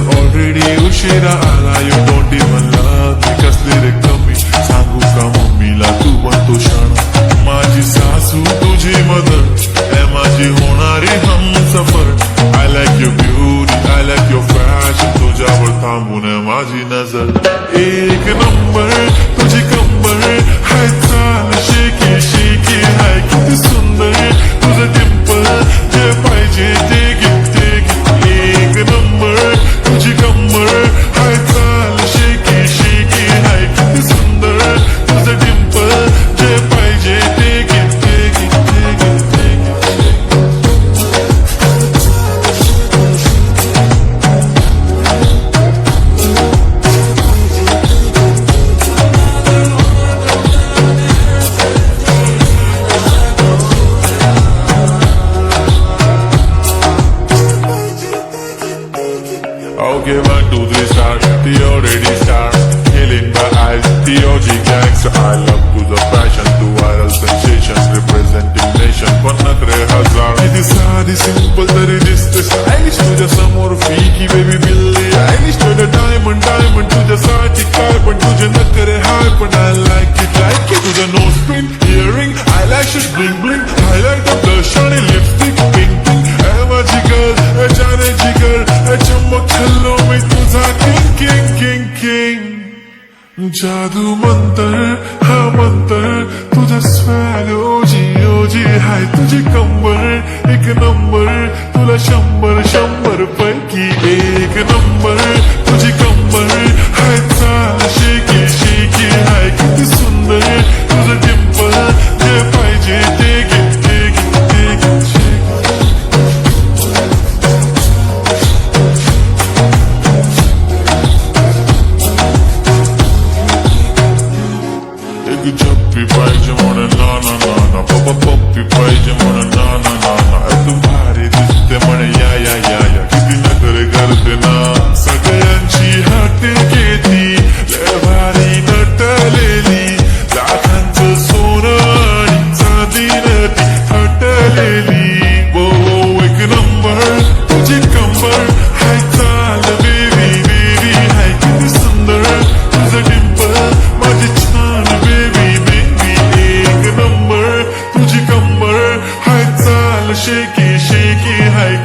Already उशिरा आला you don't even love me कसली रे कमी सांगू का मम्मीला तू बनतो क्षण माझी सासू तुझी मदर हे माझी होणारी Humsafar I like your beauty I like your fashion तुझ्यावर थांबून माझी नजर एक नंबर तुझी कंबर हाय चाल शेकी शेकी हाय किती सुंदर तुझं टिंपल जे पाहिजे ते गिफ्ट एक नंबर तुझी कंबर हाय चाल शेकी शेकी हाय किती सुंदर तुझं डिंपल जे पाहिजे ते gift Okay, 1, 2, 3 start. The already start. Killing my eyes. The OG gangster. I love to the fashion, to viral sensations, representing nation. Pannakre hazar. It is hard, simple, तरी दिसते stylish. तुझ्या समोर फीकी baby बिल्ली. Stylish to the diamond, diamond. तुझ्यासाठी काय पण तुझे नखरे हाय पण I like it. तुझं nose pin, earring, eyelashes, bling bling. Highlight the blush आणि lipstick, pink pink. माझी girl, जाने जिगर, चमक चलो मी तुझा किंग किंग किंग किंग जादू मंतर हा मंतर तुझा स्वॅग ओजी ओजी हाय तुझी कंबर एक नंबर तुला 100 पैकी एक नंबर तुझी कंबर हाय चाल शेकी शेकी हाय किती सुंदर तुझं डिंपल जे पाहिजे ते गिफ्ट Jumpy पाहिजे म्हणून ना ना ना ना पप्पा पप्पी पाहिजे म्हणून ना ना ना ना तू भारी दिसते म्हणे या या या या किती नखरे करते ना सगळ्यांची हात घेती लय भारी नटलेली लाखांचं सोनं आणि चांदीनं ती हटलेली वो एक नंबर तुझी कंबर हाय चाल बेबी बेबी हाय किती सुंदर तुझं डिंपल माझी छान बेबी शेकी शेकी हाय